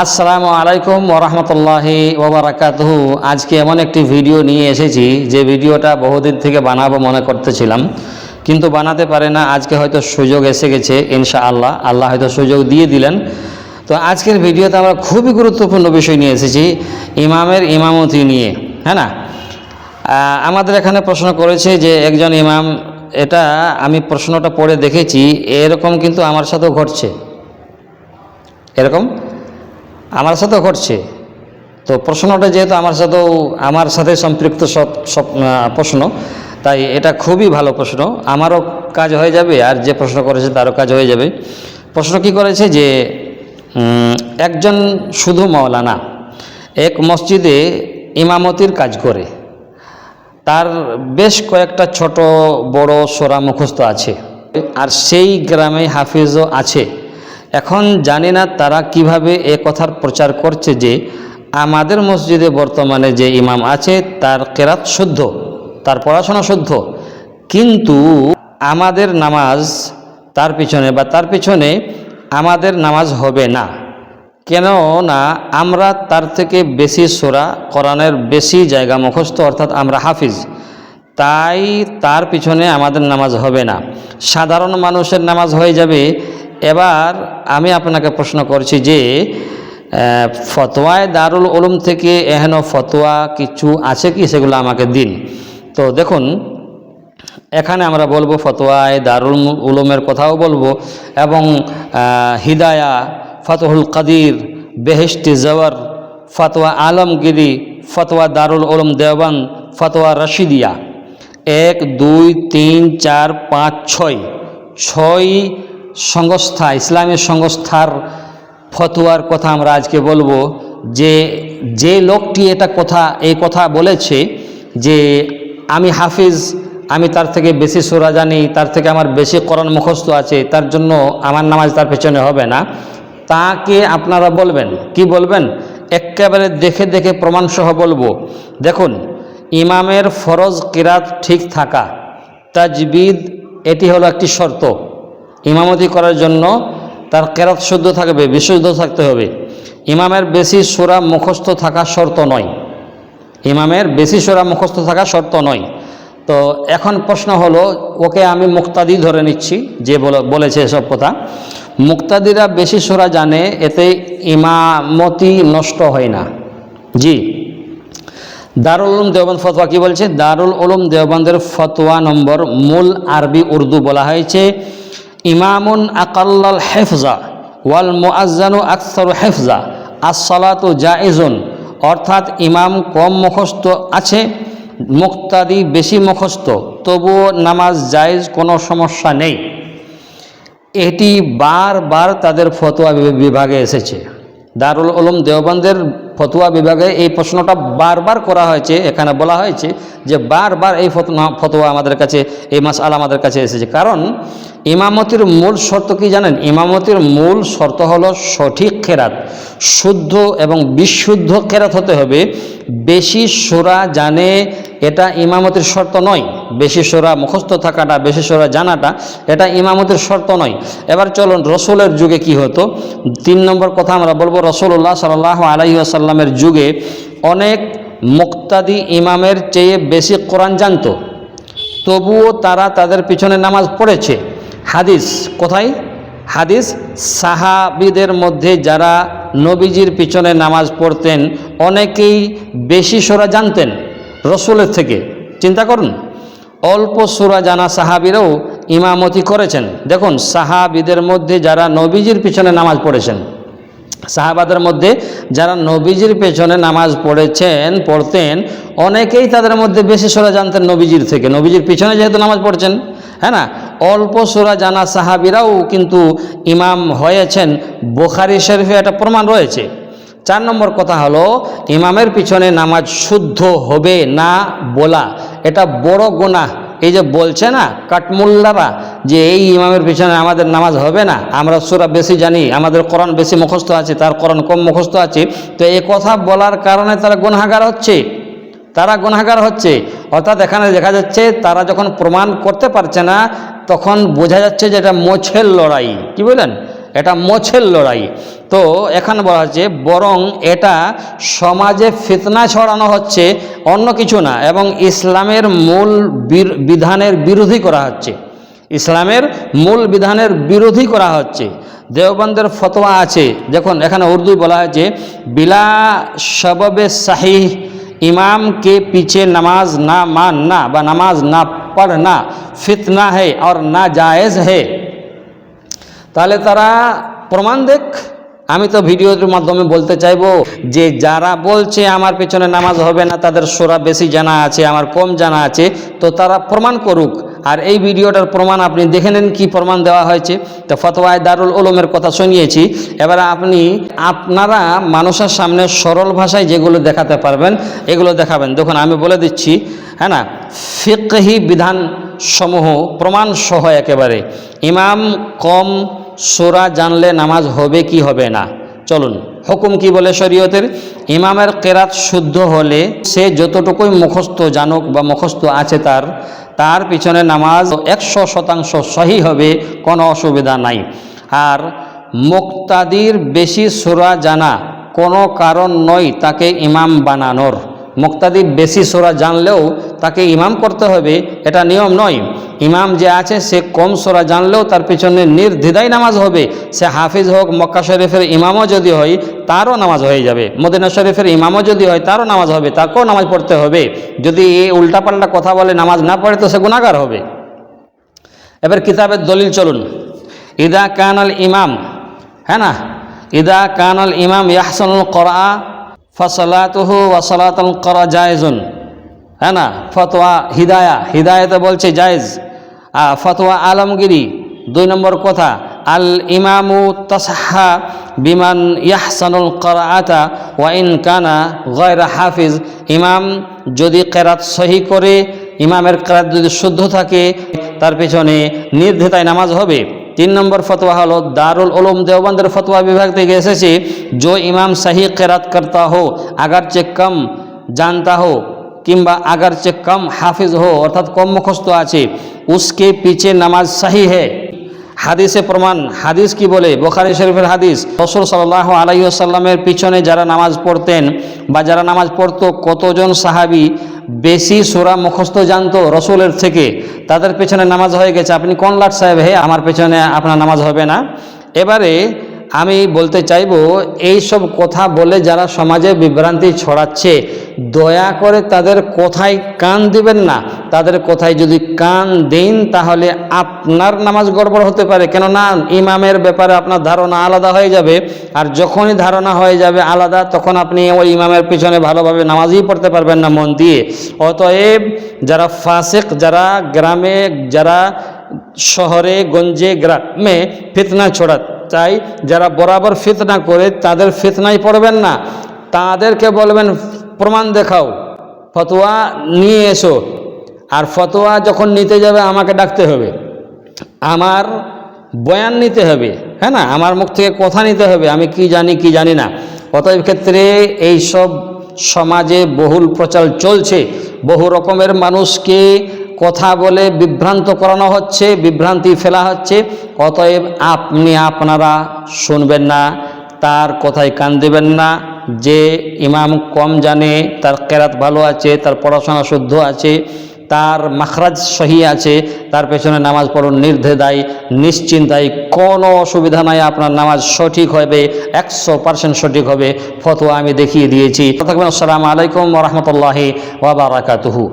আসসালামু আলাইকুম ওরহমতুল্লাহি ওবারাকাতুহু। আজকে এমন একটি ভিডিও নিয়ে এসেছি যে ভিডিওটা বহুদিন থেকে বানাবো মনে করতেছিলাম, কিন্তু বানাতে পারে না। আজকে হয়তো সুযোগ এসে গেছে, ইনশাআল্লাহ আল্লাহ হয়তো সুযোগ দিয়ে দিলেন। তো আজকের ভিডিওতে আমরা খুবই গুরুত্বপূর্ণ বিষয় নিয়ে এসেছি, ইমামের ইমামতি নিয়ে। হ্যাঁ না, আমাদের এখানে প্রশ্ন করেছে যে একজন ইমাম, এটা আমি প্রশ্নটা পড়ে দেখেছি, এরকম কিন্তু আমার সাথেও ঘটছে, এরকম আমার সাথেও ঘটছে। তো প্রশ্নটা যেহেতু আমার সাথে সম্পৃক্ত সব প্রশ্ন, তাই এটা খুবই ভালো প্রশ্ন, আমারও কাজ হয়ে যাবে আর যে প্রশ্ন করেছে তারও কাজ হয়ে যাবে। প্রশ্ন কি করেছে যে একজন শুধু মাওলানা এক মসজিদে ইমামতির কাজ করে, তার বেশ কয়েকটা ছোট বড় সূরা মুখস্থ আছে, আর সেই গ্রামে হাফিজও আছে। এখন জানি না তারা কিভাবে এ কথার প্রচার করছে যে আমাদের মসজিদে বর্তমানে যে ইমাম আছে তার কেরাত শুদ্ধ, তার পড়াশোনা শুদ্ধ, কিন্তু আমাদের নামাজ তার পিছনে আমাদের নামাজ হবে না। কেন না আমরা তার থেকে বেশি সূরা, কোরআনের বেশি জায়গা মুখস্থ, অর্থাৎ আমরা হাফিজ, তাই তার পিছনে আমাদের নামাজ হবে না, সাধারণ মানুষের নামাজ হয়ে যাবে। এবার আমি আপনাকে প্রশ্ন করছি যে ফতোয়ায় দারুল উলুম থেকে এহেন ফতোয়া কিছু আছে কি, সেগুলো আমাকে দিন। তো দেখুন, এখানে আমরা বলবো ফতোয়ায় দারুল উলুমের কথাও বলবো, এবং হিদায়া, ফতহুল কাদির, বেহেশতি জওয়ার, ফতোয়া আলমগিরি, ফতোয়া দারুল উলুম দেওবন্দ, ফতোয়া রশিদিয়া, 1, 2, 3, 4, 5, 6 সংস্থা, ইসলামী সংস্থার ফতোয়ার কথা আমরা আজকে বলবো। যে লোকটি এই কথা বলেছে যে আমি হাফিজ, আমি তার থেকে বেশি সূরা জানি, তার থেকে আমার বেশি কোরআন মুখস্থ আছে, তার জন্য আমার নামাজ তার পেছনে হবে না, তাকে আপনারা বলবেন কি বলবেন? একেবারে দেখে দেখে প্রমাণসহ বলবো। দেখুন, ইমামের ফরজ কিরাত ঠিক থাকা, তাজবিদ, এটি হলো একটি শর্ত। ইমামতি করার জন্য তার কেরাত শুদ্ধ থাকবে, বিশুদ্ধ থাকতে হবে। ইমামের বেশি সূরা মুখস্থ থাকা শর্ত নয়, ইমামের বেশি সূরা মুখস্থ থাকা শর্ত নয়। তো এখন প্রশ্ন হলো, ওকে আমি মুক্তাদি ধরে নিচ্ছি যে বলেছে এসব কথা, মুক্তাদিরা বেশি সূরা জানে, এতে ইমামতি নষ্ট হয় না। জি, দারুল উলুম দেওবন্দ ফতোয়া কি বলছে? দারুল উলুম দেওবন্দের ফতোয়া নম্বর, মূল আরবি উর্দু বলা হয়েছে, ইমামুন আকাল্লাল হেফজা ওয়াল মুআজ্জানু আকসারু হেফজা আসসালাতু জায়েজুন, অর্থাৎ ইমাম কম মুখস্থ আছে, মুক্তাদি বেশি মুখস্থ, তবুও নামাজ জায়েজ, কোনো সমস্যা নেই। এটি বারবার তাদের ফতোয়া বিভাগে এসেছে। দারুল উলুম দেওবন্দের ফতোয়া বিভাগে এই প্রশ্নটা বারবার করা হয়েছে। এখানে বলা হয়েছে যে বারবার এই ফতোয়া আমাদের কাছে, এই মাসআলা আমাদের কাছে এসেছে। কারণ ইমামতির মূল শর্ত কি জানেন? ইমামতির মূল শর্ত হলো সঠিক কেরাত, শুদ্ধ এবং বিশুদ্ধ কেরাত হতে হবে। বেশি সূরা জানে এটা ইমামতির শর্ত নয়, বেশি সূরা মুখস্থ থাকাটা, বেশি সূরা জানাটা, এটা ইমামতির শর্ত নয়। এবার চলুন, রসুলের যুগে কি হতো। 3 নম্বর কথা আমরা বলবো, রাসূলুল্লাহ সাল্লাল্লাহু আলাইহি ওয়াসাল্লামের যুগে অনেক মুক্তাদি ইমামের চেয়ে বেশি কোরআন জানতো, তবুও তারা তাদের পিছনে নামাজ পড়েছে। হাদিস কোথায়? হাদিস, সাহাবীদের মধ্যে যারা নবীজির পিছনে নামাজ পড়তেন অনেকেই বেশি সূরা জানতেন রসুলের থেকে। চিন্তা করুন, অল্প সূরা জানা সাহাবীরাও ইমামতি করেছেন। দেখুন, সাহাবীদের মধ্যে যারা নবীজির পিছনে নামাজ পড়েছেন, সাহাবাদের মধ্যে যারা নবীজির পেছনে নামাজ পড়তেন অনেকেই তাদের মধ্যে বেশি সূরা জানতেন নবীজির থেকে, নবীজির পিছনে যেহেতু নামাজ পড়ছেন। হ্যাঁ না, অল্প সূরা জানা সাহাবীরাও কিন্তু ইমাম হয়েছেন। বুখারী শরীফে এটা প্রমাণ রয়েছে। 4 নম্বর কথা হলো, ইমামের পিছনে নামাজ শুদ্ধ হবে না বলা, এটা বড় গুনাহ। এই যে বলছে না কাটমুল্লারা যে এই ইমামের পিছনে আমাদের নামাজ হবে না, আমরা সূরা বেশি জানি, আমাদের কোরআন বেশি মুখস্থ আছে, তার কোরআন কম মুখস্থ আছে, তো এই কথা বলার কারণে তারা গুনাহগার হচ্ছে। অর্থাৎ এখানে দেখা যাচ্ছে তারা যখন প্রমাণ করতে পারছে না, তখন বোঝা যাচ্ছে যে এটা মোছের লড়াই। কি বলেন? এটা মোছের লড়াই। তো এখানে বলা হচ্ছে বরং এটা সমাজে ফিতনা ছড়ানো হচ্ছে, অন্য কিছু না, এবং ইসলামের মূল বিধানের বিরোধী করা হচ্ছে, ইসলামের মূল বিধানের বিরোধী করা হচ্ছে। দেওবন্দের ফতোয়া আছে, দেখুন এখানে উর্দু বলা হয়েছে বিলা সববে সাহিহ इमाम के पीछे नमाज ना मानना व नमाज ना पढ़ना फितना है और नाजायज़ है। তাহলে তারা প্রমাণ দেখ। আমি তো ভিডিওর মাধ্যমে বলতে চাইবো যে যারা বলছে আমার পেছনে নামাজ হবে না, তাদের সূরা বেশি জানা আছে, আমার কম জানা আছে, তো তারা প্রমাণ করুক। আর এই ভিডিওটার প্রমাণ আপনি দেখে নেন কি প্রমাণ দেওয়া হয়েছে। তো ফতোয়ায়ে দারুল উলুমের কথা শুনিয়েছি, এবার আপনারা মানুষের সামনে সরল ভাষায় যেগুলো দেখাতে পারবেন এগুলো দেখাবেন। দেখুন আমি বলে দিচ্ছি, হ্যাঁ না, ফিকহি বিধান সমূহ প্রমাণ সহ একেবারে। ইমাম কম সূরা জানলে নামাজ হবে কি হবে না, চলুন হুকুম কি বলে শরীয়তের। ইমামের কেরাত শুদ্ধ হলে সে যতটুকুই মুখস্থ জানুক বা মুখস্থ আছে তার পিছনে নামাজ 100% সহি হবে, কোনো অসুবিধা নাই। আর মুক্তাদির বেশি সূরা জানা কোনো কারণ নয় তাকে ইমাম বানানোর। মুক্তাদি বেশি সূরা জানলেও তাকে ইমাম করতে হবে এটা নিয়ম নয়। ইমাম যে আছে সে কম সূরা জানলেও তার পিছনে নির্দ্বিধায় নামাজ হবে। সে হাফিজ হোক, মক্কা শরীফের ইমামও যদি হয় তারও নামাজ হয়ে যাবে, মদিনা শরীফের ইমামও যদি হয় তারও নামাজ হবে, তাকেও নামাজ পড়তে হবে। যদি এই উল্টাপাল্টা কথা বলে নামাজ না পড়ে তো সে গুনাহগার হবে। এবার কিতাবের দলিল চলুন। ইদা কানাল ইমাম, হ্যাঁ না, ইদা কানাল ইমাম ইয়াহসানুল করা ফসলাতুহু ওয়াসলাতুল করা জায়েজুন, হ্যাঁ না। ফতোয়া হিদায়াতে বলছে জায়েজ। ফতোয়া আলমগিরি 2 নম্বর কথা, আল ইমামু তাসহা বিমান ইয়াহসানুল করাআতা ওয়া ইন কানা গায়রা হাফিজ। ইমাম যদি কেরাত সহি করে, ইমামের কেরাত যদি শুদ্ধ থাকে, তার পিছনে নির্দ্বিধায় নামাজ হবে। 3 নম্বর ফতোয়া হলো दारुल उलूम देवबंदर फतवा विभाग থেকে এসেছে, जो इमाम सही क़िरात करता हो अगरचे कम जानता हो किंबा अगरचे कम हाफिज हो, अर्थात कम मुखस्त আছে, उसके पीछे नमाज सही है। হাদিসে প্রমাণ, হাদিস কি বলে, বুখারী শরীফের হাদিস, রাসূল সাল্লাল্লাহু আলাইহি ওয়াসাল্লামের পিছনে যারা নামাজ পড়তেন বা যারা নামাজ পড়তো, কতজন সাহাবী বেশি সূরা মুখস্থ জানতো রাসূলের থেকে, তাদের পেছনে নামাজ হয়ে গেছে। আপনি কোন লাট সাহেব, হে আমার পেছনে আপনার নামাজ হবে না। এবারে আমি বলতে চাইবো, এই সব কথা বলে যারা সমাজে বিভ্রান্তি ছড়াচ্ছে, দয়া করে তাদের কথায় কান দিবেন না। তাদের কথায় যদি কান দেন তাহলে আপনার নামাজ গড়বড় হতে পারে, কেননা ইমামের ব্যাপারে আপনার ধারণা আলাদা হয়ে যাবে। আর যখনই ধারণা হয়ে যাবে আলাদা, তখন আপনি ওই ইমামের পিছনে ভালোভাবে নামাজই পড়তে পারবেন না মন দিয়ে। অতএব যারা ফাসিক, যারা গ্রামে, যারা শহরে গঞ্জে গ্রামে ফিতনা ছড়া চাই, যারা বরাবর ফিতনা করে, তাদের ফিতনায় পড়বেন না। তাদেরকে বলবেন প্রমাণ দেখাও, ফতোয়া নিয়ে এসো। আর ফতোয়া যখন নিতে যাবে আমাকে ডাকতে হবে, আমার বয়ান নিতে হবে, হ্যাঁ না, আমার মুখ থেকে কথা নিতে হবে, আমি কি জানি কি জানি না। অতএব ক্ষেত্রে এই সব সমাজে বহুল প্রচার চলছে, বহু রকমের মানুষকে কথা বলে বিভ্রান্ত করানো হচ্ছে, বিভ্রান্তি ফেলা হচ্ছে। অতএব আপনারা শুনবেন না, তার কথায় কান দেবেন না। যে ইমাম কম জানে, তার কেরাত ভালো আছে, তার পড়াশোনা শুদ্ধ আছে, তার মাখরাজ সহি আছে, তার পেছনে নামাজ পড়ুন নির্দ্বিধায়, নিশ্চিন্তায়, কোনো অসুবিধা নাই, আপনার নামাজ সঠিক হবে, 100% সঠিক হবে। ফতোয়া আমি দেখিয়ে দিয়েছি। আসসালামু আলাইকুম ওয়া রাহমাতুল্লাহি ওয়া বারাকাতুহু।